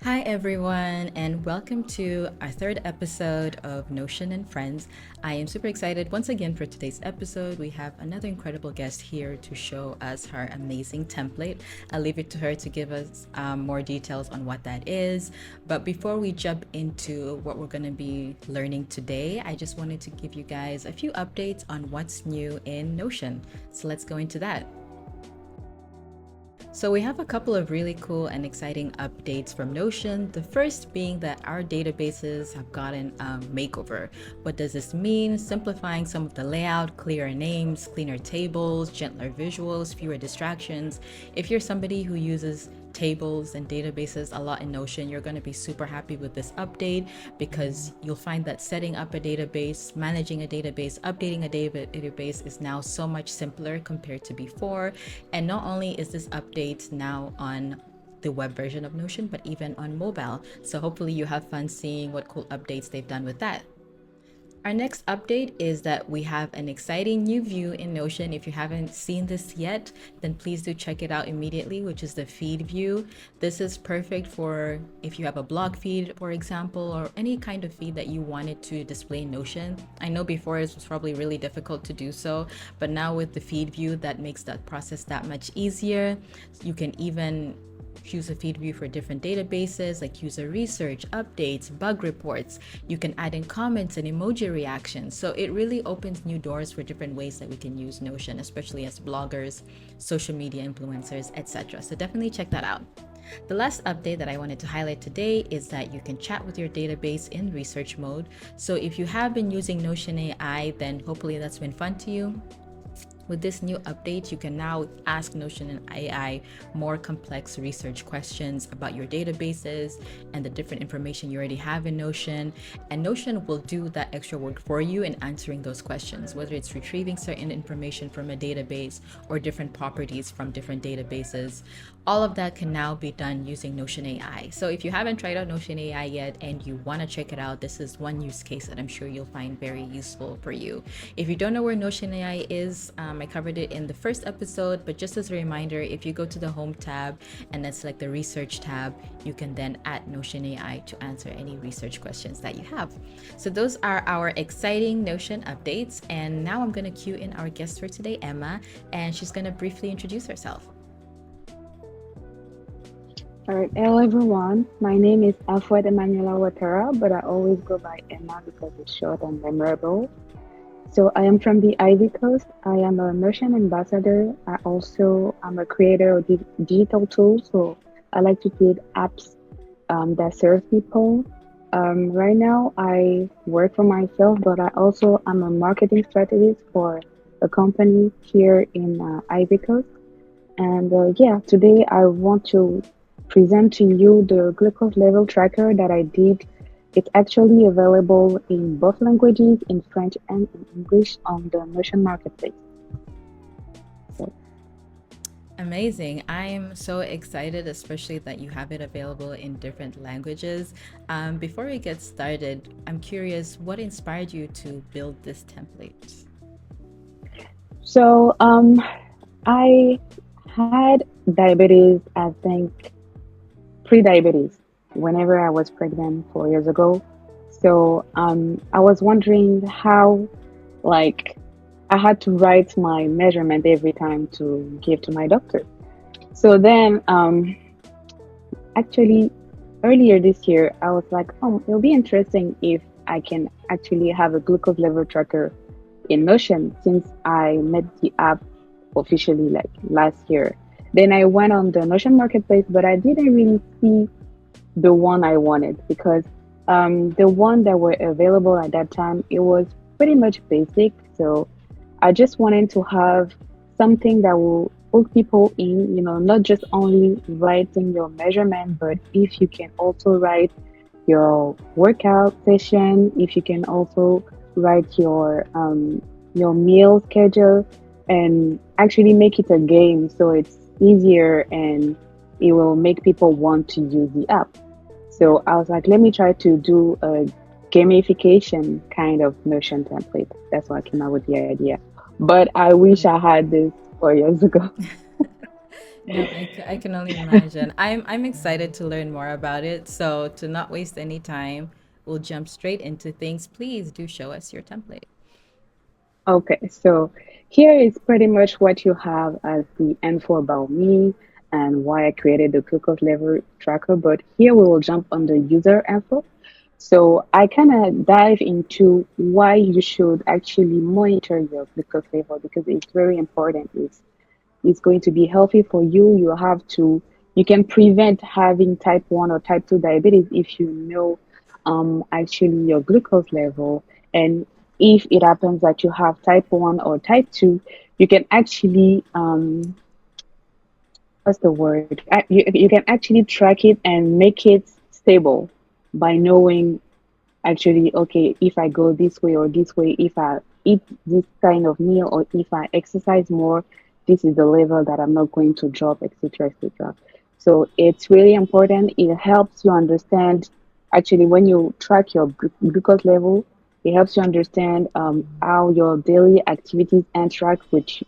Hi, everyone, and welcome to our third episode of Notion and Friends. I am super excited once again for today's episode. We have another incredible guest here to show us her amazing template. I'll leave it to her to give us more details on what that is. But before we jump into what we're going to be learning today, I just wanted to give you guys a few updates on what's new in Notion. So let's go into that. So we have a couple of really cool and exciting updates from Notion. The first being that our databases have gotten a makeover. What does this mean? Simplifying some of the layout, clearer names, cleaner tables, gentler visuals, fewer distractions. If you're somebody who uses tables and databases a lot in Notion, you're going to be super happy with this update because you'll find that setting up a database, managing a database, updating a database is now so much simpler compared to before. And not only is this update now on the web version of Notion, but even on mobile. So hopefully you have fun seeing what cool updates they've done with that. Our next update is that we have an exciting new view in Notion. If you haven't seen this yet, then please do check it out immediately, which is the feed view. This is perfect for if you have a blog feed, for example, or any kind of feed that you wanted to display in Notion. I know before it was probably really difficult to do so, but now with the feed view, that makes that process that much easier. You can even use a feed view for different databases like user research, updates, bug reports. You can add in comments and emoji reactions. So it really opens new doors for different ways that we can use Notion, especially as bloggers, social media influencers, etc. So definitely check that out. The last update that I wanted to highlight today is that you can chat with your database in research mode. So if you have been using Notion AI, then hopefully that's been fun to you. With this new update, you can now ask Notion and AI more complex research questions about your databases and the different information you already have in Notion. And Notion will do that extra work for you in answering those questions, whether it's retrieving certain information from a database or different properties from different databases. All of that can now be done using Notion AI. So if you haven't tried out Notion AI yet and you want to check it out, this is one use case that I'm sure you'll find very useful for you. If you don't know where Notion AI is, I covered it in the first episode, but just as a reminder, if you go to the Home tab and then select the Research tab, you can then add Notion AI to answer any research questions that you have. So those are our exciting Notion updates. And now I'm going to cue in our guest for today, Emma, and she's going to briefly introduce herself. All right, hello everyone. My name is Affouet Emmanuella Ouattara, but I always go by Emma because it's short and memorable. So I am from the Ivy Coast. I am a Notion ambassador. I also am a creator of digital tools. So I like to create apps that serve people. Right now, I work for myself, but I also am a marketing strategist for a company here in Ivy Coast. And yeah, today I want to present to you the glucose level tracker that I did. It's actually available in both languages, in French and in English, on the Notion Marketplace. So, Amazing. I'm so excited, especially that you have it available in different languages. Before we get started, I'm curious, what inspired you to build this template? so, I had diabetes, I think pre-diabetes, whenever I was pregnant 4 years ago. So I was wondering how, like, I had to write my measurement every time to give to my doctor. So then, actually, earlier this year, I was like, oh, it'll be interesting if I can actually have a glucose level tracker in Notion since I met the app officially like last year. Then I went on the Notion Marketplace, but I didn't really see the one I wanted because the one that were available at that time, it was pretty much basic. So I just wanted to have something that will hook people in, not just only writing your measurement, but if you can also write your workout session, if you can also write your meal schedule and actually make it a game so it's easier and it will make people want to use the app. So I was like, let me try to do a gamification kind of Notion template. That's why I came up with the idea. But I wish I had this 4 years ago. No, I can only imagine. I'm excited to learn more about it. So to not waste any time, we'll jump straight into things. Please do show us your template. Okay, so here is pretty much what you have as the info about me and why I created the glucose level tracker. But here we will jump on the user info. So I kind of dive into why you should actually monitor your glucose level because it's very important. It's going to be healthy for you. You can prevent having type 1 or type 2 diabetes if you know actually your glucose level. And if it happens that you have type 1 or type 2, you can actually, what's the word? You can actually track it and make it stable by knowing actually, okay, if I go this way or this way, if I eat this kind of meal or if I exercise more, this is the level that I'm not going to drop, etc., etc. So it's really important. It helps you understand, actually, when you track your glucose level, it helps you understand how your daily activities interact with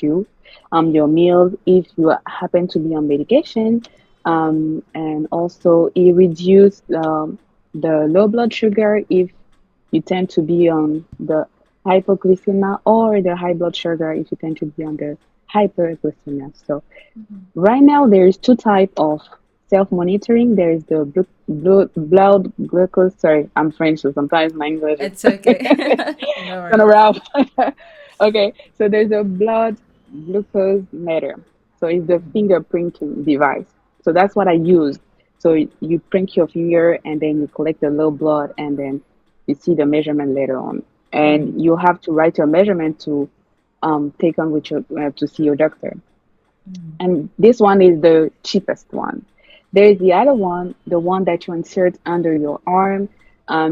you, your meals, if you happen to be on medication, and also it reduces the low blood sugar if you tend to be on the hypoglycemia or the high blood sugar if you tend to be on the hyperglycemia. So right now there's two type of self-monitoring. There's the blood glucose. Sorry, I'm French, so sometimes my English is It's okay. No kind of worries. rough. Okay, so there's a blood glucose meter. So it's the fingerprinting device. So that's what I use. So you print your finger and then you collect the low blood and then you see the measurement later on. And you have to write your measurement to take on with your to see your doctor. And this one is the cheapest one. There is the other one, the one that you insert under your arm.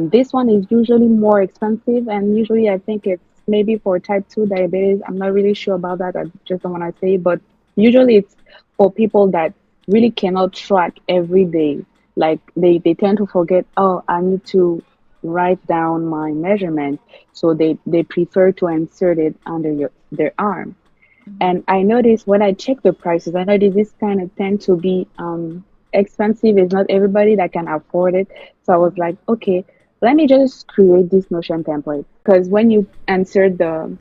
This one is usually more expensive, and usually I think it's maybe for type 2 diabetes. I'm not really sure about that. I just don't want to say, but usually it's for people that really cannot track every day. Like they tend to forget, oh, I need to write down my measurement. So they prefer to insert it under their arm. And I noticed when I check the prices, I noticed this kind of tend to be expensive. It's not everybody that can afford it. So I was like, okay, let me just create this Notion template. Because when you insert the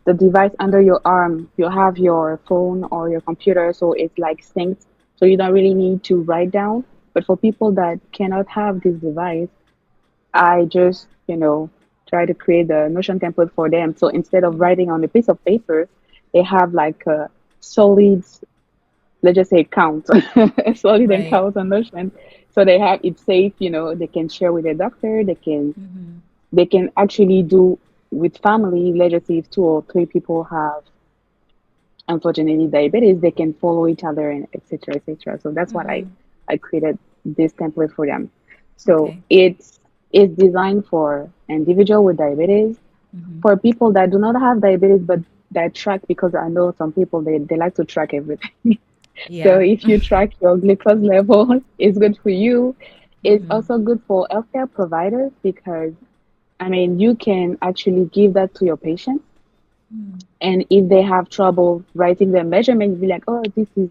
device under your arm, you have your phone or your computer, so it's like synced. So you don't really need to write down. But for people that cannot have this device, I just, try to create the Notion template for them. So instead of writing on a piece of paper, they have like a solid, let's just say count, solid and Right. count on Notion. So they have it safe, they can share with their doctor, they can actually do with family, let's just say if two or three people have unfortunately diabetes, they can follow each other and etc. etc. So that's what I created this template for them. So Okay. it's designed for individual with diabetes, for people that do not have diabetes but that track, because I know some people they like to track everything. So Yeah. if you track your glucose level, it's good for you. It's also good for healthcare providers because I mean you can actually give that to your patient, and if they have trouble writing their measurements, be like, oh, this is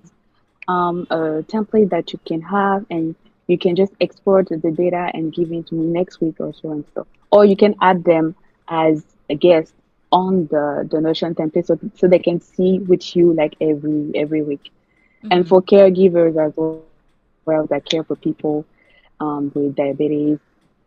a template that you can have, and you can just export the data and give it to me next week or so and so. Or you can add them as a guest on the Notion template so they can see with you like every week. And for caregivers as well that care for people with diabetes,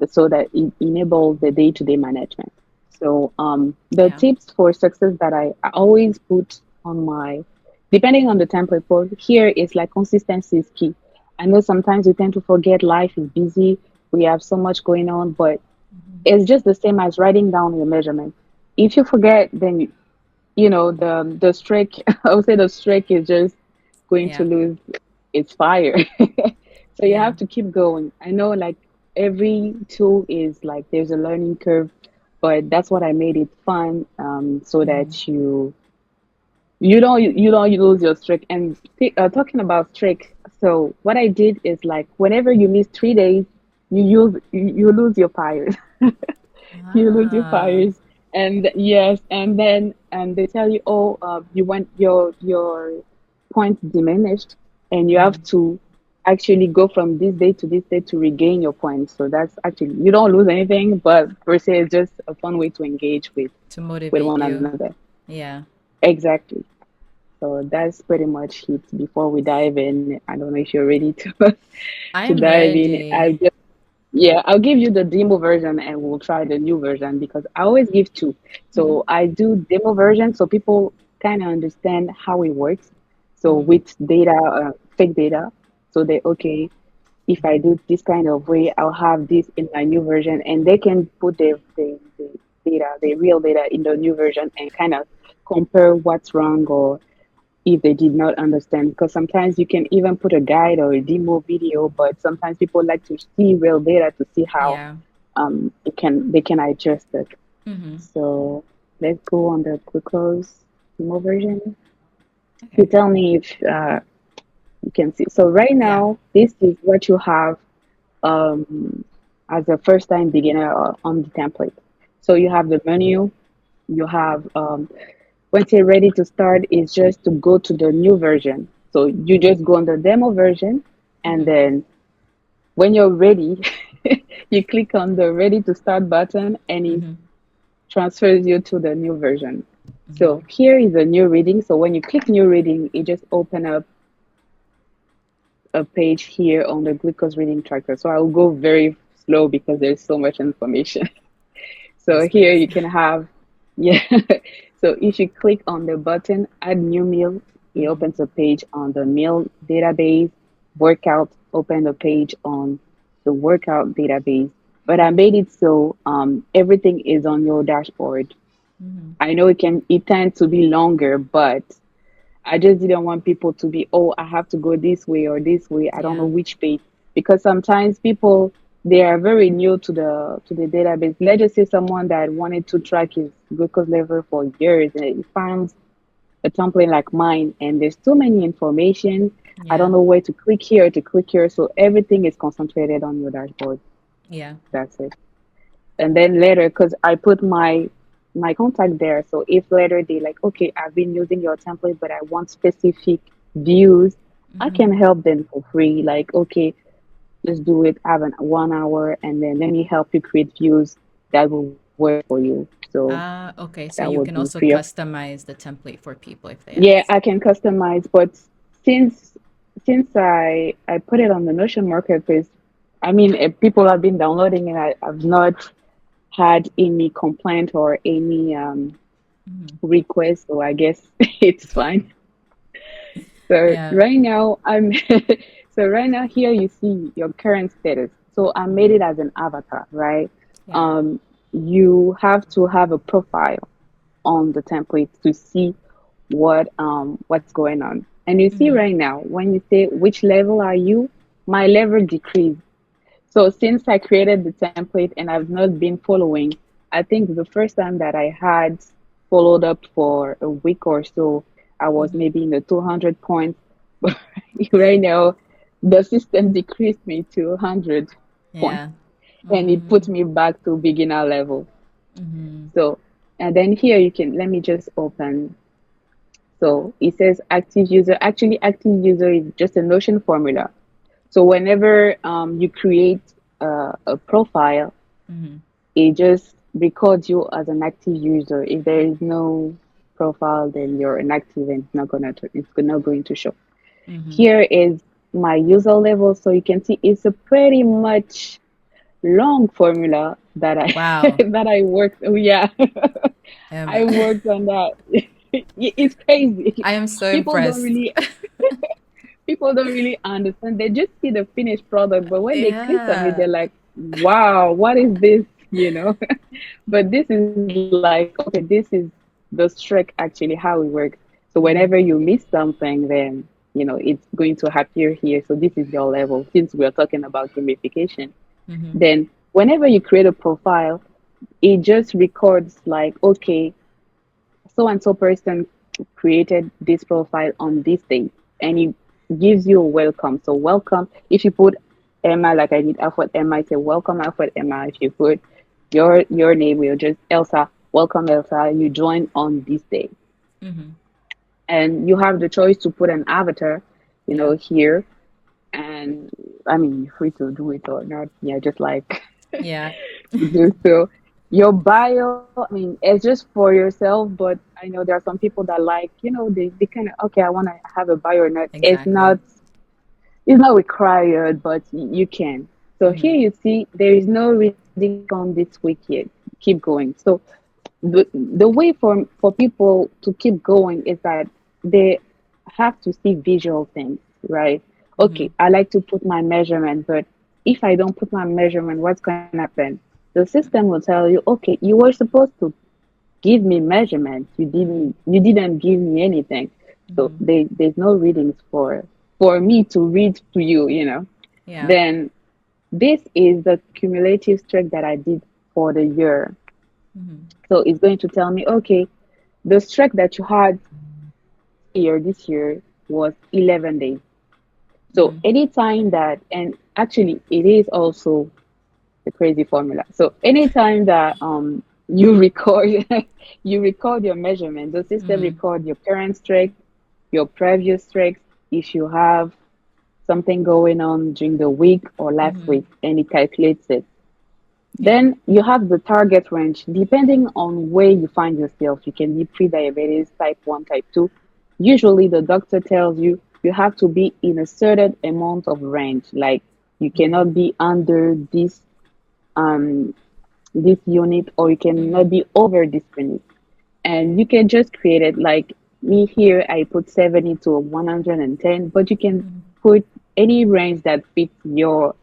so that it enables the day-to-day management. So the Yeah. tips for success that I always put on my, depending on the template, but here is like consistency is key. I know sometimes we tend to forget, life is busy, we have so much going on, but it's just the same as writing down your measurement. If you forget, then the streak, I would say the streak is just going to Yeah. lose its fire. So you Yeah. have to keep going. I know like every tool is like there's a learning curve, but that's what I made it fun, so that you don't lose your streak. And talking about streak, so what I did is like whenever you miss 3 days, you lose your fires. You lose your Ah. fires. And yes, and then they tell you, oh, you went your points diminished, and you have Mm-hmm. to actually go from this day to this day to regain your points. So that's actually, you don't lose anything, but per se it's just a fun way to engage To with motivate one you. another. Yeah. Exactly. So that's pretty much it. Before we dive in, I don't know if you're ready to to I'm dive in. ready. Yeah, I'll give you the demo version and we'll try the new version because I always give two. Mm-hmm. So I do demo version so people kind of understand how it works. So Mm-hmm. with data, fake data, so they, okay, if I do this kind of way, I'll have this in my new version, and they can put the data, the real data in the new version and kind of compare what's wrong or if they did not understand. Because sometimes you can even put a guide or a demo video, but sometimes people like to see real data to see how Yeah. they can adjust it. Mm-hmm. So let's go on the glucose demo version. You Okay. tell me if you can see. So right Yeah. now, this is what you have um, as a first time beginner on the template. So you have the menu, you have once you're ready to start, is just to go to the new version. So you just go on the demo version, and Mm-hmm. then when you're ready, you click on the ready to start button, and it Mm-hmm. transfers you to the new version. Mm-hmm. So here is a new reading. So when you click new reading, it just open up a page here on the glucose reading tracker. So I'll go very slow because there's so much information. So Yes, here please. you can have, yeah. So if you click on the button, add new meal, it Mm-hmm. opens a page on the meal database. Workout, open a page on the workout database. But I made it so everything is on your dashboard. Mm-hmm. I know it tends to be longer, but I just didn't want people to be, oh, I have to go this way or this way. I don't know Yeah. which page because sometimes people they are very new to the database. Let's just say someone that wanted to track his glucose level for years and he finds a template like mine and there's too many information. I Yeah. don't know where to click here to click here. So everything is concentrated on your dashboard. Yeah. That's it. And then later, because I put my contact there, so if later they like, okay, I've been using your template, but I want specific views, I Mm-hmm. can help them for free. Like, okay, just do it, have an 1 hour, and then let me help you create views that will work for you. So Okay. that So would you be can free also of. customize the template for people if they Yeah, ask. I can customize, but since since I put it on the Notion marketplace, I mean, people have been downloading it. I've not had any complaint or any Mm-hmm. request, so I guess it's fine. So Yeah. right now I'm so right now here you see your current status. So I made Mm-hmm. it as an avatar, right? Yeah. Um, you have to have a profile on the template to see what's going on. And you see Mm-hmm. right now when you say which level are you, my level decreased. So since I created the template and I've not been following, I think the first time that I had followed up for a week or so, I was Mm-hmm. maybe in the 200 points. But right now, the system decreased me to 100 points Yeah. and it Mm-hmm. put me back to beginner level. Mm-hmm. So, and then here you can, let me just open. So it says active user. Actually, active user is just a Notion formula. So whenever you create a profile, Mm-hmm. it just records you as an active user. If there is no profile, then you're inactive and it's not going to show. Mm-hmm. Here is my user level, so you can see it's a pretty much long formula that I Wow. that I worked. Oh yeah, I Emma. worked on that. It's crazy. I am so People don't impressed. really people don't really understand. They just see the finished product, but when they click on it, Yeah. they're like, "Wow, what is this?" You know. But this is like, okay, this is the trick actually how it works. So whenever Mm-hmm. you miss something, then it's going to appear here. So this is your level. Since we're talking about gamification, Mm-hmm. then whenever you create a profile, it just records like, okay, so and so person created this profile on this day, and it gives you a welcome. So welcome. If you put Emma, like I did Affouet Emma, I say welcome Affouet Emma. If you put your name, will just Elsa. Welcome Elsa. You join on this day. Mm-hmm. and you have the choice to put an avatar, Yeah. here. And I mean, you're free to do it or not. Yeah, just like Yeah. do so. Your bio, I mean, it's just for yourself, but I know there are some people that like, they kind of, okay, I want to have a bio or not. Exactly. It's not required, but you can. So here Mm-hmm. you see there is no reading track on this week yet. Keep going. So the way for people to keep going is that they have to see visual things, right? Mm-hmm. Okay, I like to put my measurement, but if I don't put my measurement, what's going to happen? The system will tell you, okay, you were supposed to give me measurements. You didn't give me anything. So Mm-hmm. there's no readings for me to read to you. Yeah. Then this is the cumulative streak that I did for the year. Mm-hmm. So it's going to tell me, okay, the streak that you had this year was 11 days. So Mm-hmm. anytime that, and actually it is also the crazy formula. So anytime that you record you record your measurement, the system Mm-hmm. record your current streak, your previous streaks, if you have something going on during the week or last Mm-hmm. week, and it calculates it. Yeah. Then you have the target range. Depending on where you find yourself, you can be pre-diabetes, type 1, type 2. Usually the doctor tells you you have to be in a certain amount of range. Like you Mm-hmm. cannot be under um this unit, or you Mm-hmm. cannot be over this unit. And you can just create it like me here, I put 70 to 110, but you can Mm-hmm. put any range that fits your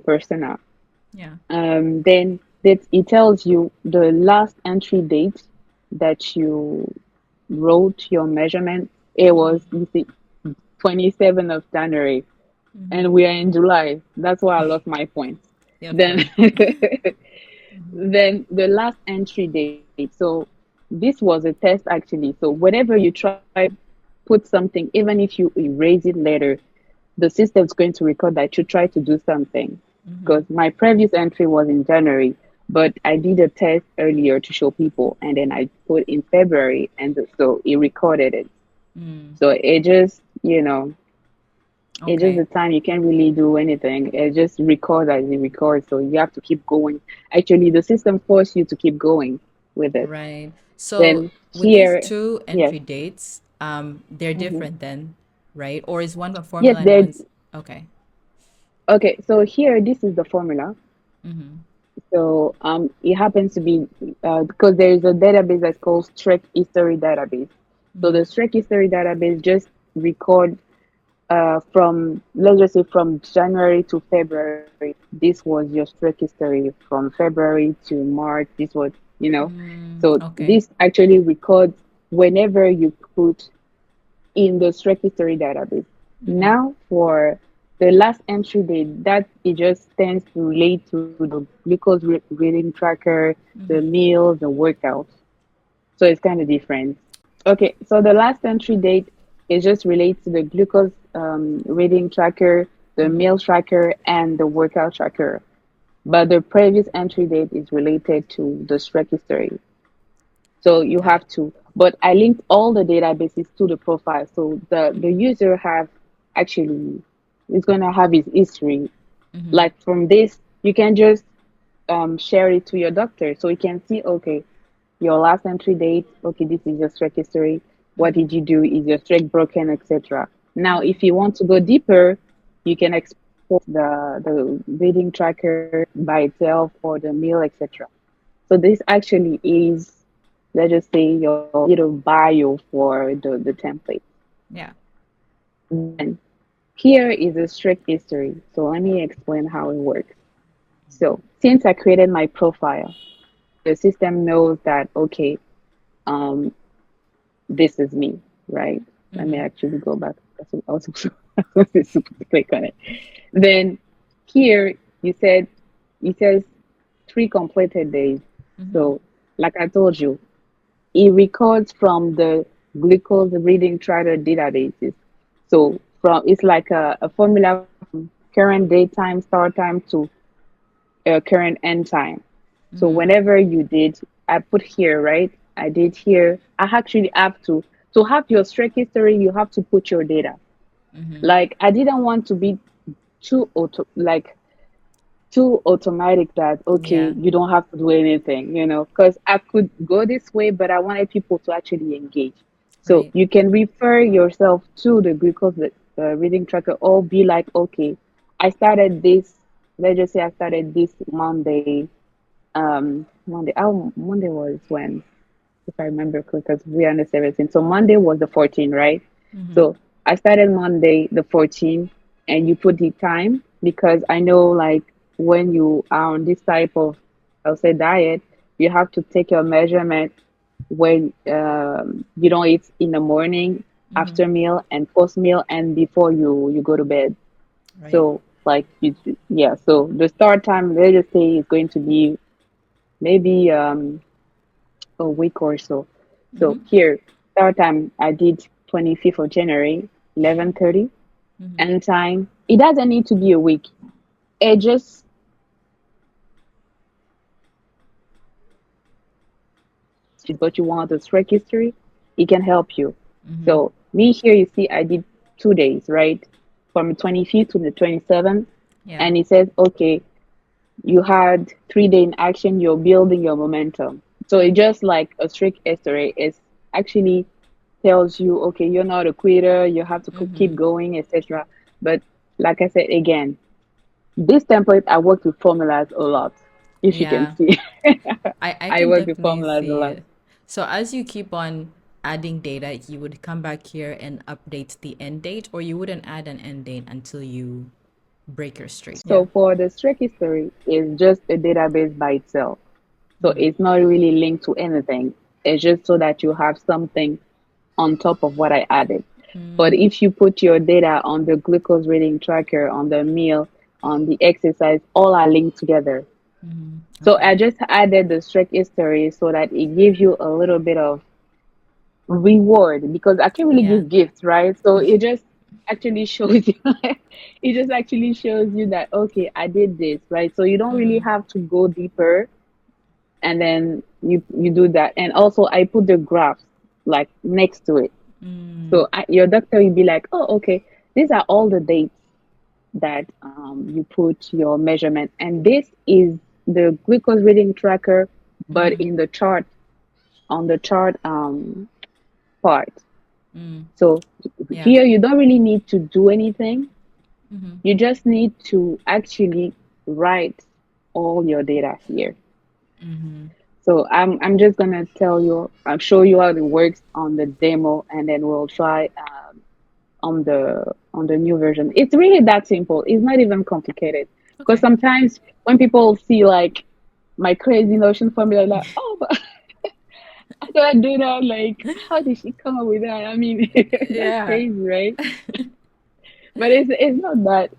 persona. Yeah. Then it tells you the last entry date that you wrote your measurement. It Mm-hmm. was, you see, 27th of January, Mm-hmm. and we are in July. That's why I lost my points. Yeah, of Then course. Mm-hmm. then the last entry date. So this was a test actually. So whenever you try put something, even if you erase it later, the system's going to record that you tried to do something. Mm-hmm. Because my previous entry was in January, but I did a test earlier to show people, and then I put in February, and so it recorded it. Mm. So it's just Okay. the time you can't really do anything. It just records as it records, so you have to keep going. Actually, the system forces you to keep going with it. Right. So Then with these here, two yes, entry dates, they're hmm different then, right? Or is one a yes, formula and there. one's okay. Okay, so here, this is the formula. Mm-hmm. So it happens to be because there is a database that's called Strike History Database. So Mm-hmm. the Strike History Database just record from, let's just say, from January to February. This was your Strike history. From February to March, this was, you know. Mm, So okay. this actually records whenever you put in the Strike history database. Mm-hmm. Now for the last entry date, that it just tends to relate to the glucose reading tracker, the Mm-hmm. meals, the workouts. So it's kind of different. Okay, so the last entry date is just related to the glucose reading tracker, the Mm-hmm. meal tracker, and the workout tracker. But the previous entry date is related to the Strike history. So you Got it. have to, but I linked all the databases to the profile. So the Mm-hmm. user have actually is gonna have his history. Mm-hmm. Like from this, you can just share it to your doctor, so you can see, okay, your last entry date, okay, this is your Strike history. What Mm-hmm. did you do? Is your Strike broken, etc. Now, Mm-hmm. if you want to go deeper, you can export the reading tracker by itself or the meal, etc. So this actually is, let's just say, your little bio for the template. Yeah. Then here is a strict history. So let me explain how it works. So since I created my profile, the system knows that, okay, um, this is me, right? Let me Mm-hmm. actually go back. I was supposed to click on it. Then here you said it says 3 completed days. Mm-hmm. So like I told you, it records from the glucose reading tracker databases. So from it's like a formula from current daytime start time to current end time. So Mm-hmm. whenever you did, I put here, right? I did here. I actually have to to have your strike history, you have to put your data. Like I didn't want to be too too automatic that okay, Yeah. you don't have to do anything, because I could go this way, but I wanted people to actually engage. So Right. you can refer yourself to the glucose reading tracker, or be like, okay, I started this. Let's just say I started this Monday. Monday was when, if I remember correctly, because we are on the 17th. So Monday was the 14th, right? So I started Monday the 14th, and you put the time because I know like when you are on this type of, I'll say, diet, you have to take your measurement when you don't eat in the morning, after meal, and post meal, and before you go to bed. Right. So like yeah. So the start time, let's just say, is going to be maybe a week or so. So here, start time I did 25th of January, 11:30. End time, it doesn't need to be a week. It just but you want the track history, it can help you. So me here, you see, I did 2 days, right? From the 25th to the 27th. Yeah. And it says, okay, you had 3 day in action, you're building your momentum. So it's just like a strict history. It's actually tells you, okay, you're not a quitter, you have to keep going, etc. But like I said again, this template, I work with formulas a lot. If you can Yeah. see, I I can work with definitely formulas a see lot. it. So as you keep on adding data, you would come back here and update the end date, or you wouldn't add an end date until you break your streak. Yeah. So for the strict history, it's just a database by itself. So it's not really linked to anything. It's just so that you have something on top of what I added. But if you put your data on the glucose reading tracker, on the meal, on the exercise, all are linked together. So Okay. I just added the strict history so that it gives you a little bit of reward, because I can't really Yeah. give gifts, right? So it just actually shows you, it just actually shows you that, okay, I did this, right? So you don't really have to go deeper, and then you do that. And also I put the graphs like next to it. So your doctor will be like, oh, okay, these are all the dates that you put your measurement. And this is the glucose reading tracker, but in the chart, on the chart part. So Yeah. here you don't really need to do anything. You just need to actually write all your data here. So I'm just gonna tell you, I'll show you how it works on the demo, and then we'll try on the new version. It's really that simple. It's not even complicated. Because Okay. sometimes when people see like my crazy Notion formula, like, oh, but how do I do that? Like, how did she come up with that? I mean, that's Yeah. crazy, right? But it's not that.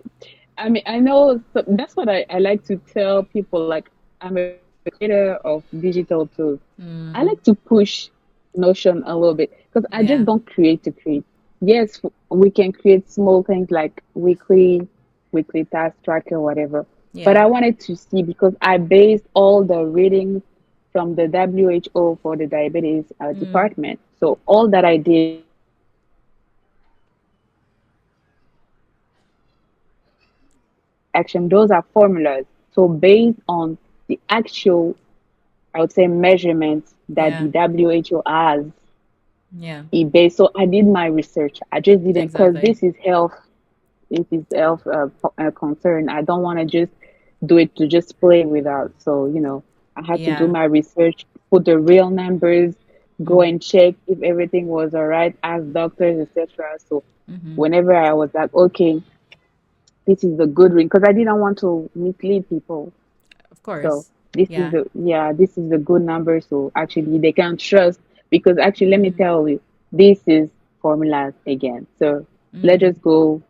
I mean, I know, so that's what I like to tell people. Like, I'm a creator of digital tools. I like to push Notion a little bit because I just Yeah. don't create to create. Yes, we can create small things like weekly task tracker, whatever. But Yeah. I wanted to see, because I based all the readings from the WHO for the diabetes department. So all that I did was just action. Those are formulas. So based on the actual, I would say, measurements that Yeah. the WHO has, Yeah. it based. So I did my research. I just didn't, because Exactly. this is health. This is health concern. I don't want to just do it to just play without. So I had to do Yeah. my research, put the real numbers, go and check if everything was all right, ask doctors, etc. So whenever I was like, okay, this is the good ring, because I didn't want to mislead people. Of So course. this is Yeah. the, yeah, this is the good number. So actually they can trust, because actually let me tell you, this is formulas again. So let's just go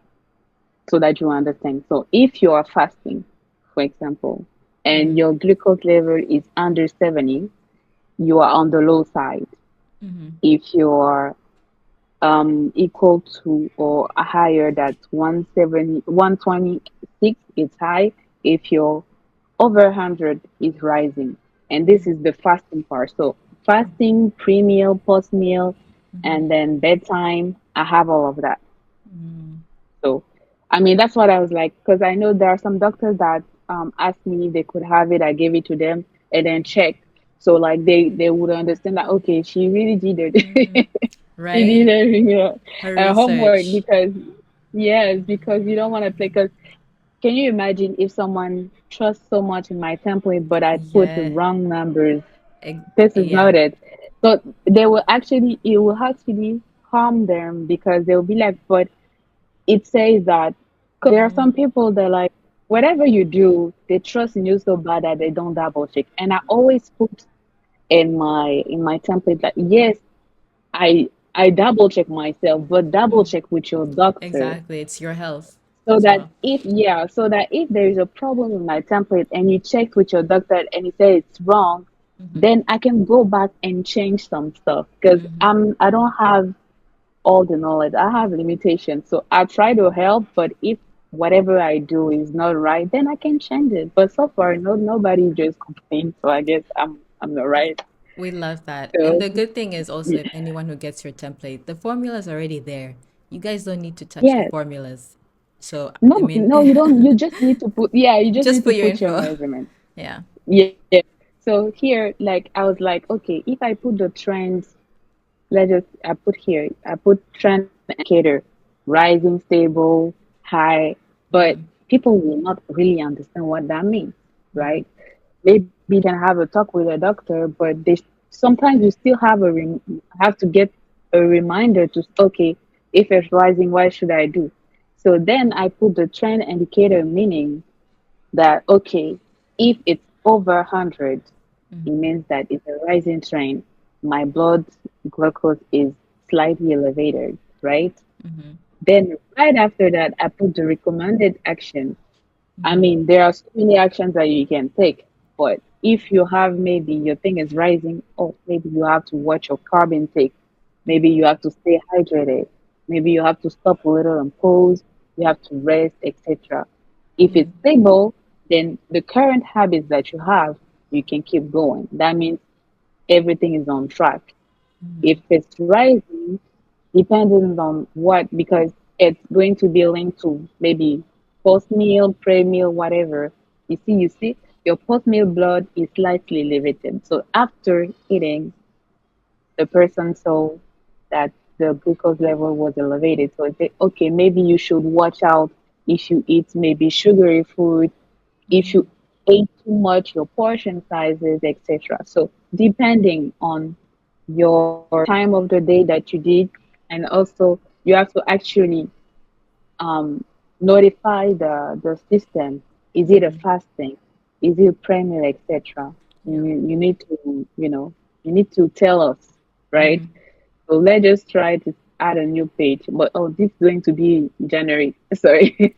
so that you understand. So if you are fasting, for example, and your glucose level is under 70, you are on the low side. If you are equal to or higher, that's 170, 126 is high. If you're over 100 is rising. And this is the fasting part. So fasting, pre-meal, post-meal, and then bedtime. I have all of that. Mm. So, I mean, that's what I was like, because I know there are some doctors that asked me if they could have it. I gave it to them and then checked. So, like, they would understand that, okay, she really did it. She did Right? Her her homework research. because, yes, because you don't want to play. Because can you imagine if someone trusts so much in my template, but I put the Yeah. wrong numbers? Ex- This is yeah. not it. So it will actually harm them because they'll be like, but it says that there are some people that like whatever you do, they trust in you so bad that they don't double check. And I always put in my template that yes, I double check myself, but double check with your doctor Exactly. It's your health so as that well. so that if there is a problem with my template and you checked with your doctor and he said it's wrong, then I can go back and change some stuff because I don't have all the knowledge. I have limitations. So I try to help, but if whatever I do is not right, then I can change it. But so far, nobody just complains. So I guess I'm not right. We love that. And So the good thing is also, yeah. if anyone who gets your template, the formula is already there. You guys don't need to touch the Yes. formulas. So, I No, mean, no, you don't. You just need to put. Yeah, you just just need to put your put your info. measurement. Yeah. Yeah. So here, like I was like, okay, if I put the trends, I put trend indicator, rising, stable, high, but people will not really understand what that means, right? Maybe you can have a talk with a doctor, but they sometimes you still have to get a reminder to okay, if it's rising, what should I do? So then I put the trend indicator meaning that okay, if it's over 100, it means that it's a rising trend. My blood glucose is slightly elevated, right? Then right after that, I put the recommended action. I mean, there are so many actions that you can take, but if you have maybe your thing is rising, oh, maybe you have to watch your carb intake. Maybe you have to stay hydrated. Maybe you have to stop a little and pause. You have to rest, etc. If it's stable, then the current habits that you have, you can keep going. That means everything is on track. If it's rising, depending on what, because it's going to be linked to maybe post meal, pre meal, whatever. You see, your post meal blood is slightly elevated. So after eating, the person saw that the glucose level was elevated. So it said, okay, maybe you should watch out if you eat maybe sugary food, if you ate too much, your portion sizes, etc. So depending on your time of the day that you did, and also you have to actually um, notify the system. Is it a fasting? Is it premier, etc. Yeah. You need to you need to tell us, right? So let's just try to add a new page. But oh, this is going to be January. Sorry.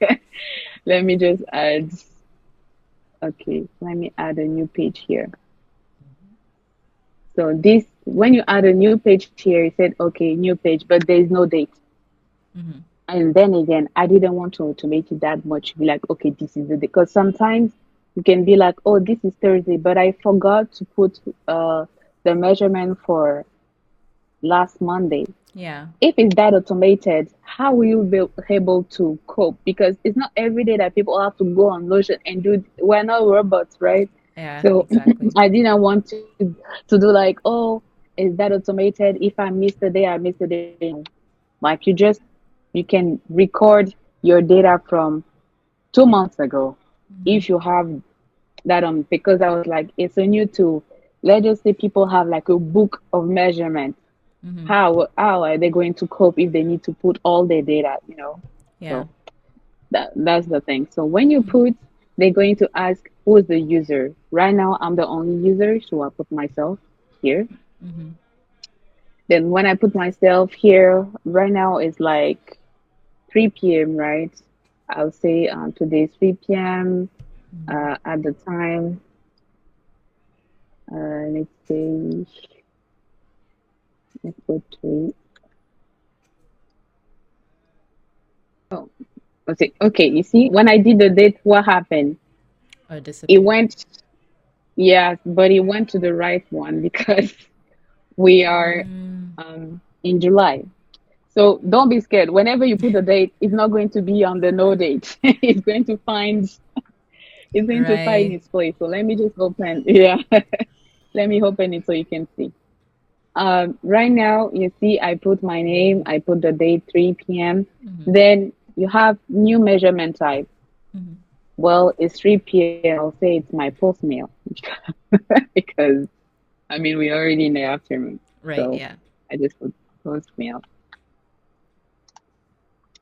Let me just add. Okay, let me add a new page here. So this, when you add a new page here, it said, okay, new page, but there is no date. And then again, I didn't want to make it that much. Be like, okay, this is the day. Because sometimes you can be like, oh, this is Thursday, but I forgot to put the measurement for last Monday. Yeah. If it's that automated, how will you be able to cope? Because it's not every day that people have to go on Notion and do. We're not robots, right? Yeah. So Exactly. I didn't want to do like, oh, is that automated? If I miss the day, I miss the day. Like you can record your data from 2 months ago if you have that on because I was like, it's a new tool. Let's just say people have like a book of measurement. How are they going to cope if they need to put all their data? Yeah. So that's the thing. So when you put, they're going to ask who is the user. Right now, I'm the only user, so I put myself here. Then when I put myself here, right now it's like 3 p.m. Right? I'll say today's 3 p.m. At the time, let's say let's go to oh okay. You see, when I did the date, what happened? Or It disappear. went yes, but it went to the right one because we are in July. So don't be scared. Whenever you put a date, it's not going to be on the no date. It's going to find Right. its place. So let me just open. Yeah. Let me open it so you can see. Right now, you see, I put my name, I put the date 3 p.m. Mm-hmm. Then you have new measurement type. Mm-hmm. Well, it's 3 p.m. I'll say it's my post meal because I mean, we're already in the afternoon. Right. So Yeah. I just put post meal.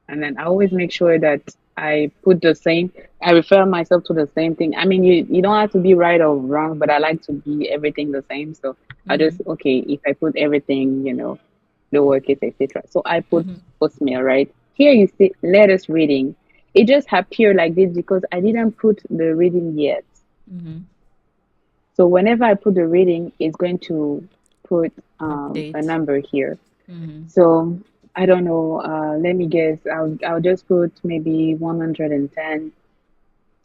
And then I always make sure that I put the same, I refer myself to the same thing. I mean, you don't have to be right or wrong, but I like to be everything the same. So I Mm-hmm. just, okay, if I put everything, the work is, etc. So I put Mm-hmm. postmail, right? Here you see letters reading. It just appeared like this because I didn't put the reading yet. Mm-hmm. So whenever I put the reading, it's going to put a Update. number here. Mm-hmm. So I don't know. Let me guess. I'll just put maybe 110.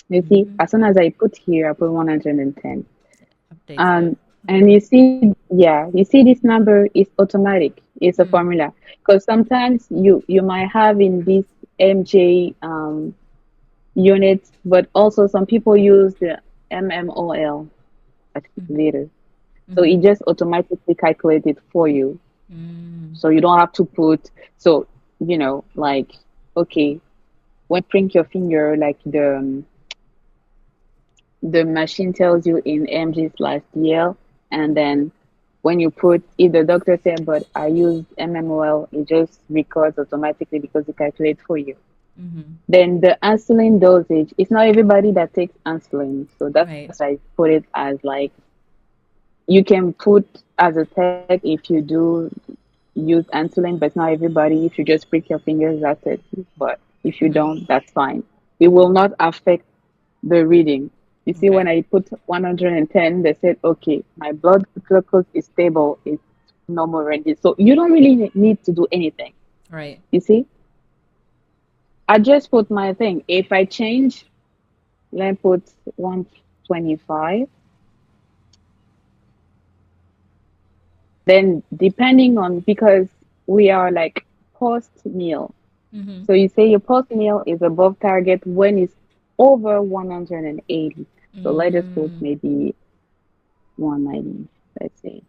You see, Mm-hmm. as soon as I put here, I put 110. Updates it. Um, and Mm-hmm. you see, yeah, you see this number is automatic. It's a Mm. formula because sometimes you might have in this MJ units, but also some people use the MMOL as Mm-hmm. later. So Mm-hmm. it just automatically calculates it for you. Mm. So you don't have to put, so, like, okay, when print your finger, like the machine tells you in mg/dl, and then when you put, if the doctor said, but I used mmol, it just records automatically because it calculates for you. Mm-hmm. Then the insulin dosage, it's not everybody that takes insulin, so that's why Right. I put it as like, you can put as a tech if you do use insulin, but not everybody. If you just prick your fingers, that's it. But if you Mm-hmm. don't, that's fine. It will not affect the reading. You see, when Okay. I put 110, they said, okay, my blood glucose is stable, it's normal range. So you don't really need to do anything. Right. You see, I just put my thing. If I change, let me put 125. Then depending on, because we are like post meal. Mm-hmm. So you say your post meal is above target when it's over 180. So let's just put Mm. maybe 190, let's say.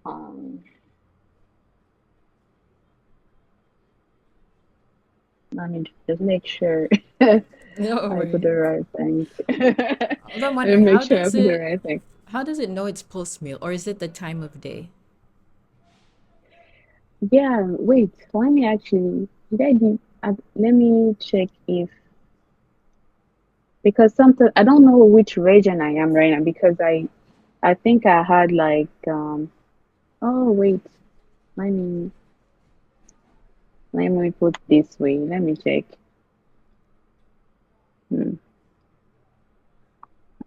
Um, Let me just make sure No I put the worries. right thing. Although I'm Let me wondering, make sure I put the right thing. how does it know it's post meal, or is it the time of day? Yeah, wait, let me actually, let me check if, because something, I don't know which region I am right now because I think I had like, oh wait, let me, let me put this way. Let me check. Hmm,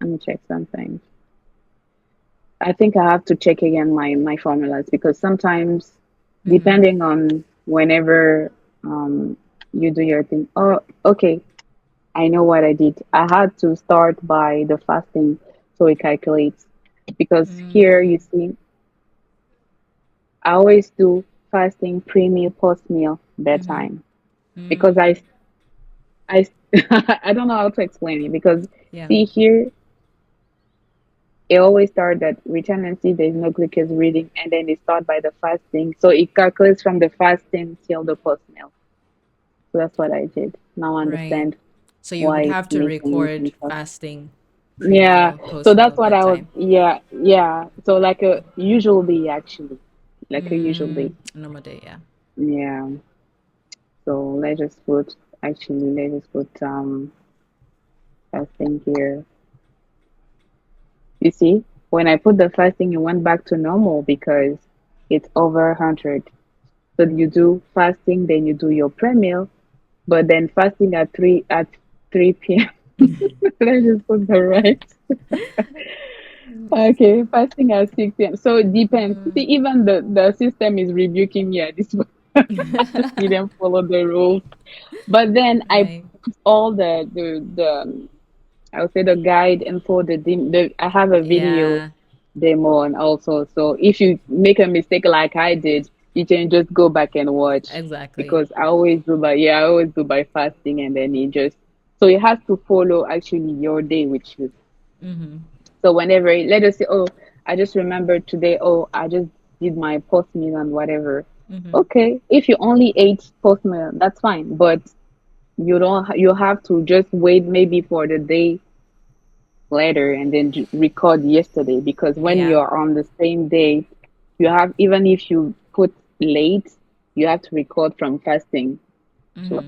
let me check something. I think I have to check again my formulas because sometimes, Mm-hmm. depending on whenever um you do your thing. Oh, okay. I know what I did. I had to start by the fasting so it calculates, because here you Mm. see I always do fasting pre-meal, post-meal, Mm-hmm. bedtime, because Mm. I I don't know how to explain it because Yeah. see here it always start that return and see there's no glucose reading, and then it start by the fasting. So it calculates from the fasting till the post meal. So that's what I did. Now I Right. understand So you why would it's have to making record me fast. fasting, Yeah. pre-meal, So post-meal, that's what I was, bedtime. yeah, yeah. So like a usual day actually. Like a usual Mm. day. Normal day, yeah. Yeah. So let's just put fasting here. You see, when I put the fasting, it went back to normal because it's over 100. So you do fasting, then you do your pre-meal, but then fasting at 3 p.m. Let's just put the right. Okay, fasting at 6 p.m. So it depends. See, Mm. even the system is rebuking me at this point. You didn't follow the rules. But then I Right. put all the I would say the guide and for the I have a video Yeah. demo and also. So if you make a mistake like I did, you can just go back and watch Exactly. because I always do by fasting and then you just so it has to follow actually your day with you. So whenever let us say, oh, I just remembered today, oh, I just did my post meal and whatever. Okay, if you only ate post meal, that's fine, but you don't you have to just wait maybe for the day later and then record yesterday because when Yeah. you're on the same day, you have even if you put late, you have to record from fasting. So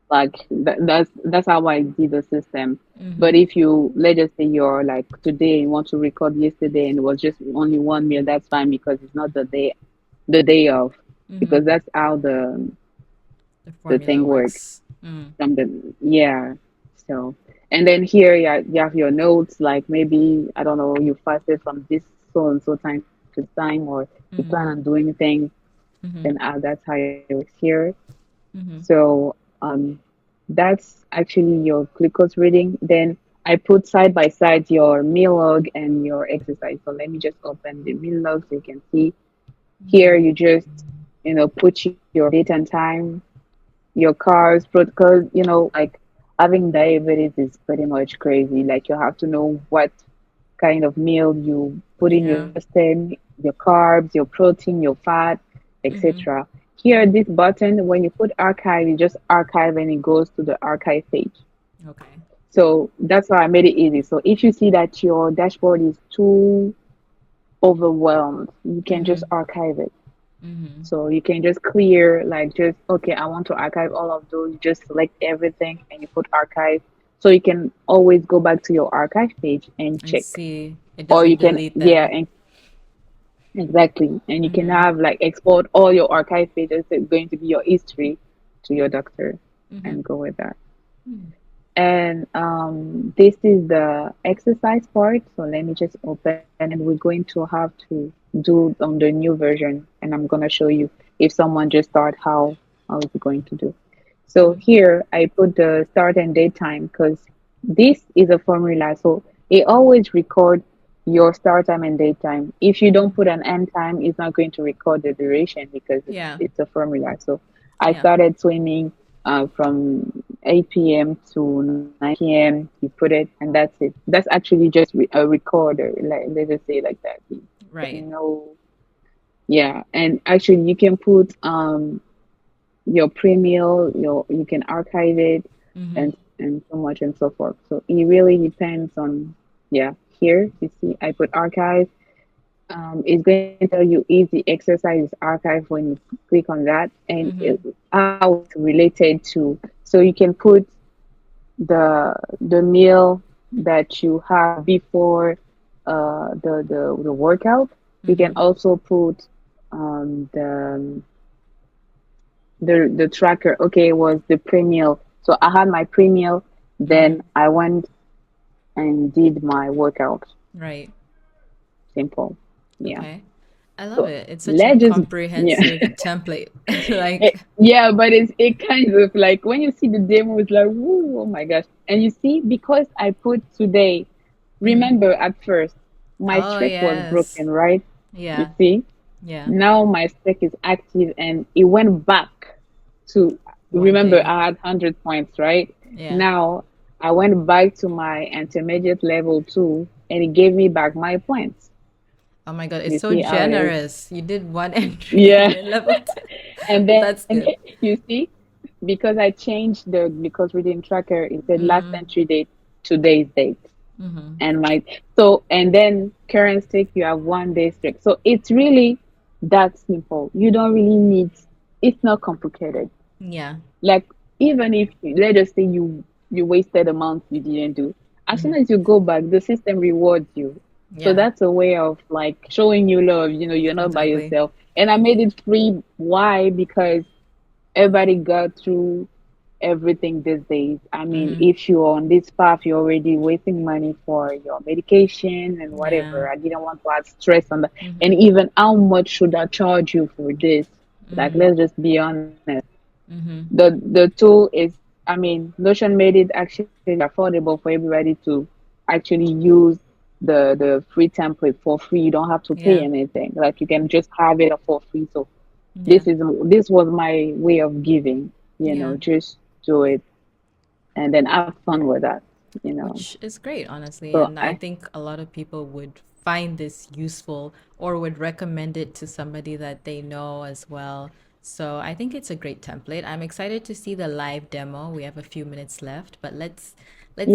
like that's how I did the system. But if you let's just say you're like today you want to record yesterday and it was just only one meal, that's fine because it's not the day of because that's how The the formula thing works. works. Mm. Something, yeah. So, and then here you have your notes, like maybe, I don't know, you fasted from this so and so time to this time, or you plan on doing things, then that's how it works here. So, that's actually your glucose reading. Then I put side by side your meal log and your exercise. So let me just open the meal log so you can see. Here you just, put your date and time, your carbs, because like having diabetes is pretty much crazy. Like you have to know what kind of meal you put in your Yeah. system, your carbs, your protein, your fat, etc. Here, this button, when you put archive, you just archive and it goes to the archive page. Okay. So that's why I made it easy. So if you see that your dashboard is too overwhelmed, you can just archive it. So you can just clear, like, just, okay, I want to archive all of those. You just select everything and you put archive. So you can always go back to your archive page and And check. see it Or you doesn't can, delete yeah, them. and exactly. And you can have like export all your archive pages. It's going to be your history to your doctor and go with that. And this is the exercise part. So let me just open and we're going to have to do on the new version. And I'm going to show you if someone just start how is it going to do. So here I put the start and date time because this is a formula. So it always record your start time and date time. If you don't put an end time, it's not going to record the duration because Yeah. it's a formula. So I Yeah. started swimming from 8 p.m. to 9 p.m. You put it, and that's it. That's actually just a recorder. Like let's just say like that. Right. No, yeah, and actually you can put your pre-meal, your you can archive it, and so much and so forth. So it really depends on yeah. Here you see, I put archive. It's going to tell you if the exercise is archived when you click on that, and how it's related to. So you can put the meal that you have before the workout. You can also put the the tracker. Okay, it was the pre-meal. So I had my pre-meal, then I went and did my workout. Right. Simple. Yeah. Okay. I love So it. It's such a let's just yeah. comprehensive template. Like, Yeah, but it kind of like when you see the demo, it's like, woo, oh my gosh. And you see, because I put today, remember at first, my oh, streak was yes. broken, right? You Yeah. see, Yeah. now my streak is active and it went back to, One remember, day. I had 100 points, right? Yeah. Now I went back to my intermediate level two and it gave me back my points. Oh my God. It's You so see how it is? generous. You did one entry and Yeah. you're level 10. And That's then good. you see, because I changed the glucose reading tracker, it said last entry date, today's date. And my so and then current stake, you have 1 day stake. So it's really that simple. You don't really need it's not complicated. Yeah. Like even if let's just say you wasted a month you didn't do, as soon as you go back, the system rewards you. So Yeah. that's a way of like showing you love. You're not by Exactly. yourself. And I made it free. Why? Because everybody got through everything these days. I mean, if you're on this path, you're already wasting money for your medication and Yeah. whatever. I didn't want to add stress on that. And even how much should I charge you for this? Like, let's just be honest. The tool is, I mean, Notion made it actually affordable for everybody to actually use the free template for free. You don't have to pay Yeah. anything. Like you can just have it for free. So Yeah. this was my way of giving, Yeah. just do it and then have fun with that. Which is great, honestly. So And I I think a lot of people would find this useful or would recommend it to somebody that they know as well. So I think it's a great template. I'm excited to see the live demo. We have a few minutes left, but let's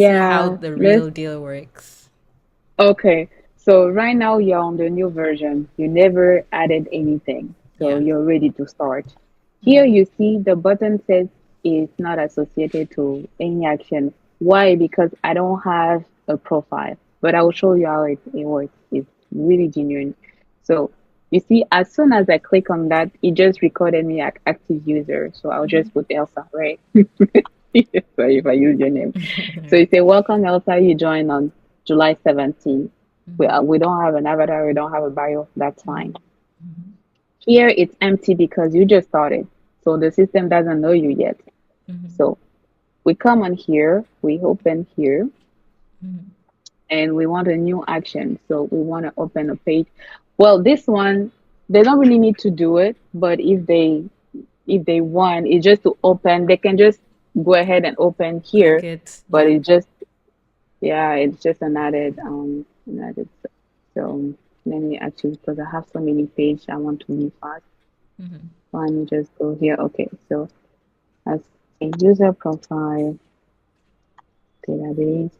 see how yeah, the let's real deal works. okay. So right now you're on the new version. You never added anything. So Yeah. you're ready to start. Here Mm-hmm. you see the button says it's not associated to any action. Why? Because I don't have a profile, but I will show you how it works. It's really genuine. So you see, as soon as I click on that, it just recorded me as active user. So I'll Mm-hmm. just put Elsa, right? Sorry if I use your name. All So you right. say, welcome Elsa, you joined on July 17th. We, Mm-hmm. uh, we don't have an avatar, we don't have a bio, that's Mm-hmm. fine. Here it's empty because you just started. So the system doesn't know you yet. Mm-hmm. So we come on here, we open here, Mm-hmm. and we want a new action. So we want to open a page. Well, this one, they don't really need to do it, but if they want, it's just to open, they can just go ahead and open Click here, it. but Yeah. it's just an added. So let me actually, because I have so many pages I want to move fast. Mm-hmm. Let me just go here. Okay, so as a user profile database,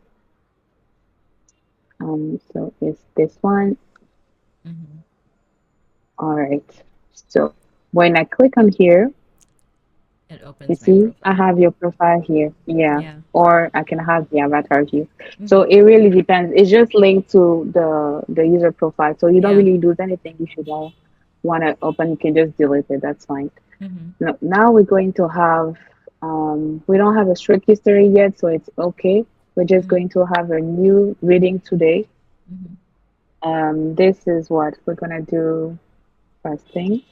so it's this one. Mm-hmm. All right. So when I click on here, It you opens my see, I profile. have your profile here. Yeah. Yeah. Or I can have the avatar here. Mm-hmm. So it really depends. It's just linked to the user profile. So you don't Yeah. really lose anything. If you don't want to open, you can just delete it. That's fine. Mm-hmm. Now we're going to have, we don't have a strict history yet, so it's okay. We're just Mm-hmm. going to have a new reading today. Mm-hmm. This is what we're gonna do first thing.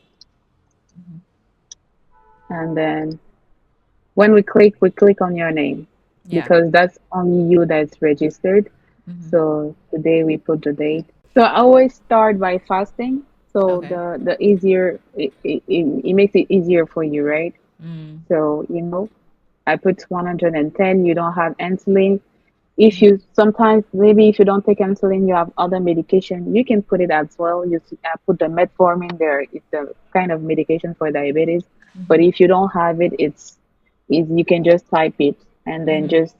And then when we click on your name Yeah. because that's only you that's registered. Mm-hmm. So today we put the date. So I always start by fasting. So Okay. the easier it makes it easier for you, right? Mm. So I put 110. You don't have insulin. If Mm-hmm. you sometimes maybe if you don't take insulin, you have other medication. You can put it as well. I put the metformin there. It's the kind of medication for diabetes. But Mm-hmm. if you don't have it, is you can just type it and then Mm-hmm. just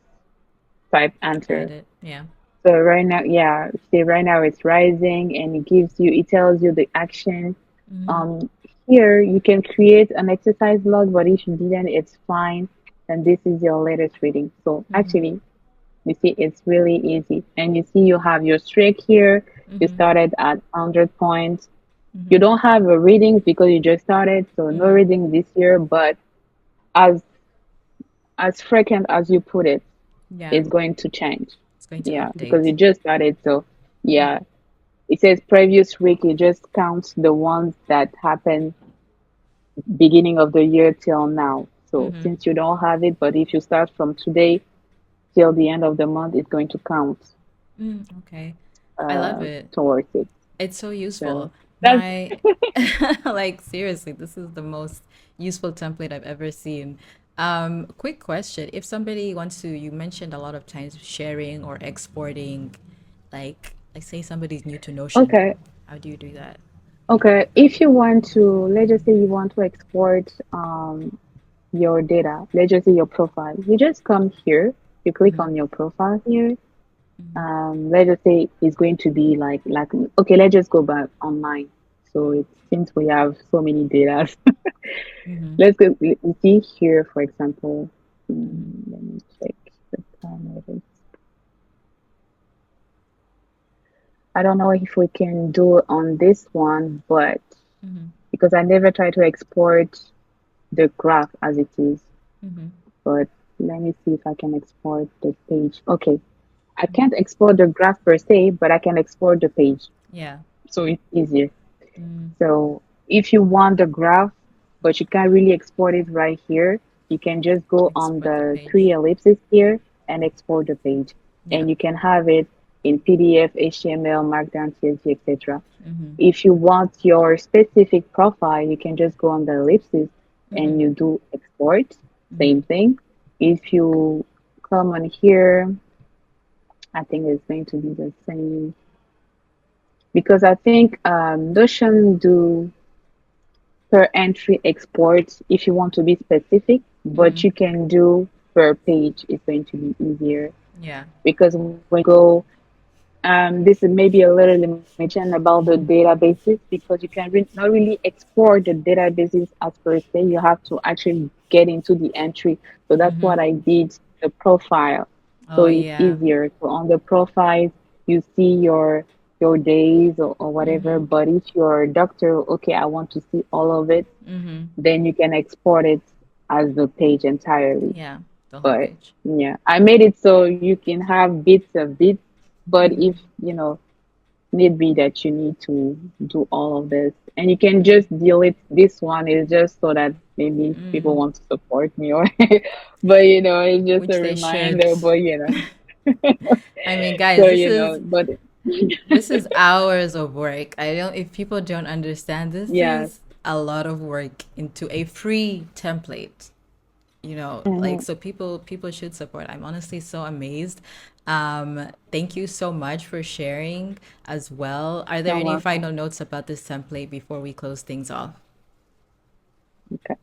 type Add enter. it. Yeah. So right now, yeah, see right now it's rising and it tells you the action. Mm-hmm. Um, Here you can create an exercise log, but if you didn't, it's fine. And this is your latest reading. So Mm-hmm. actually, you see, it's really easy. And you see, you have your streak here. You Mm-hmm. started at 100 points. You Mm-hmm. don't have a reading because you just started, so no Mm-hmm. reading this year. But as as frequent as you put it, Yeah. it's going to change. It's going to Yeah, because update. you just started. So Yeah. yeah, it says previous week. It just counts the ones that happened beginning of the year till now. So Mm-hmm. since you don't have it, but if you start from today till the end of the month, it's going to count Mm, okay. I love it. towards it. It's so useful. So that's My, like, seriously, this is the most useful template I've ever seen. Quick question. If somebody wants to, you mentioned a lot of times sharing or exporting, like say somebody's new to Notion. okay. How do you do that? Okay. If you want to, let's just say you want to export your data, let's just say your profile, you just come here, you click Mm-hmm. on your profile here. Let's just say it's going to be like okay, let's just go back online. So since we have so many data, Mm-hmm. let's go. You see here, for example. Mm-hmm. Let me check the parameters. I don't know if we can do it on this one, but Mm-hmm. because I never try to export the graph as it is, Mm-hmm. but let me see if I can export the page. Okay, I can't export the graph per se, but I can export the page, Yeah. so it's easier. Mm, So if you want the graph, but you can't really export it right here, you can just go on export the the page. three ellipses here and export the page. Yeah. And you can have it. in PDF, HTML, Markdown, CSV, etc. Mm-hmm. If you want your specific profile, you can just go on the ellipsis and Mm-hmm. you do export. Mm-hmm. Same thing. If you come on here, I think it's going to be the same because I think Notion do per entry export if you want to be specific, but Mm-hmm. you can do per page. It's going to be easier Yeah. because when you go, this is maybe a little limitation about the databases because you can not really export the databases as per se. You have to actually get into the entry. So that's Mm-hmm. what I did, the profile. So Oh it's yeah. easier. So on the profiles, you see your days or whatever. Mm-hmm. But if you're a doctor, okay, I want to see all of it, Mm-hmm. then you can export it as the page entirely. Yeah. The whole But page. yeah, I made it so you can have bits of bits. But if Mm-hmm. need be that you need to do all of this, and you can just delete this one is just so that maybe people Mm. want to support me or but it's just Which a they should. reminder. But I mean, guys, so this is but this is hours of work. I don't if people don't understand, this yes. is a lot of work into a free template. Like, Mhm. so people should support. I'm honestly so amazed. Thank you so much for sharing as well. Are there You're any final welcome. notes about this template before we close things off? Okay.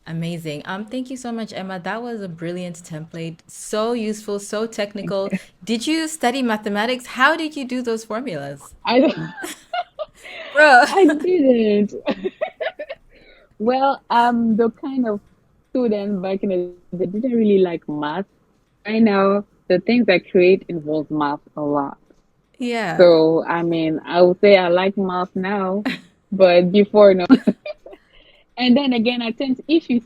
Amazing. Thank you so much, Emma. That was a brilliant template. So useful, so technical. Did you study mathematics? How did you do those formulas? I don't, Bro. I didn't. Well, the kind of student back in the day that didn't really like math. Right now, the things I create involve math a lot. Yeah. So, I mean, I would say I like math now, but before, no. And then again, I tend to, if you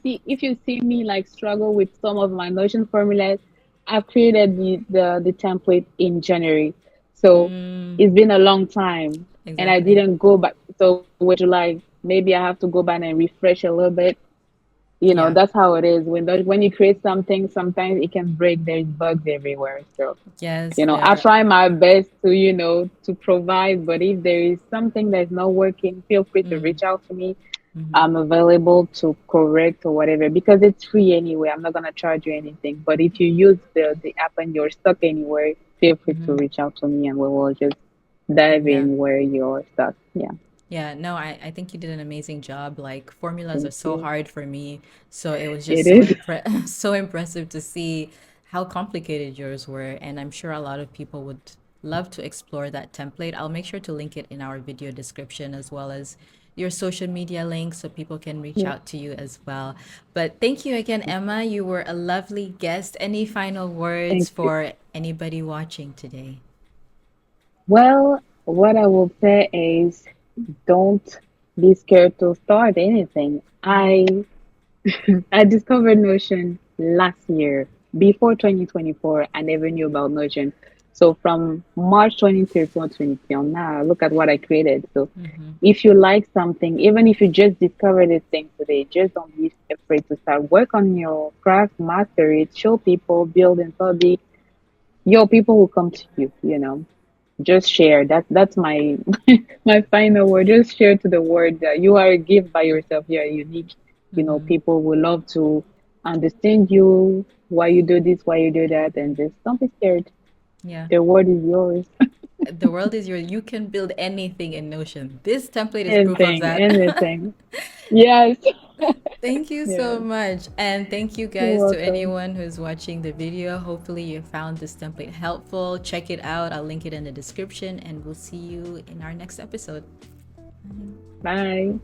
see me like struggle with some of my Notion formulas, I've created the template in January. So Mm, it's been a long time and I exactly. didn't go back. So with July, maybe I have to go back and refresh a little bit. Yeah. That's how it is. When you create something, sometimes it can break. There's bugs everywhere. So Yes, I there. try my best to provide, but if there is something that's not working, feel free to Mm, reach out to me. mm-hmm. I'm available to correct or whatever because it's free anyway. I'm not gonna charge you anything. But if you use the app and you're stuck anywhere, feel free to Mm-hmm. reach out to me and we will just dive Yeah. in where you're stuck. Yeah. Yeah, no, I think you did an amazing job. Like, formulas are Thank so you. hard for me, so it was just It so is. so impressive to see how complicated yours were, and I'm sure a lot of people would love to explore that template. I'll make sure to link it in our video description as well as your social media links so people can reach Yeah. out to you as well. But thank you again, Emma. You were a lovely guest. Any final words Thank you. for anybody watching today? Well, what I will say is don't be scared to start anything. I discovered Notion last year. Before 2024, I never knew about Notion. So from March 23rd, 2020 till now, look at what I created. So Mm-hmm. if you like something, even if you just discovered this thing today, just don't be afraid to start. Work on your craft, master it, show people, build in public. People will come to you. Just share. That's my my final word. Just share to the world that you are a gift by yourself. You are unique. Mm-hmm. People will love to understand you, why you do this, why you do that, and just don't be scared. Yeah. The word is yours. The world is yours. You can build anything in Notion. This template is proof of Anything, that. anything. Yes. Thank you so Yes. much. And thank you You're guys to welcome. anyone who's watching the video. Hopefully, you found this template helpful. Check it out. I'll link it in the description, and we'll see you in our next episode. Bye.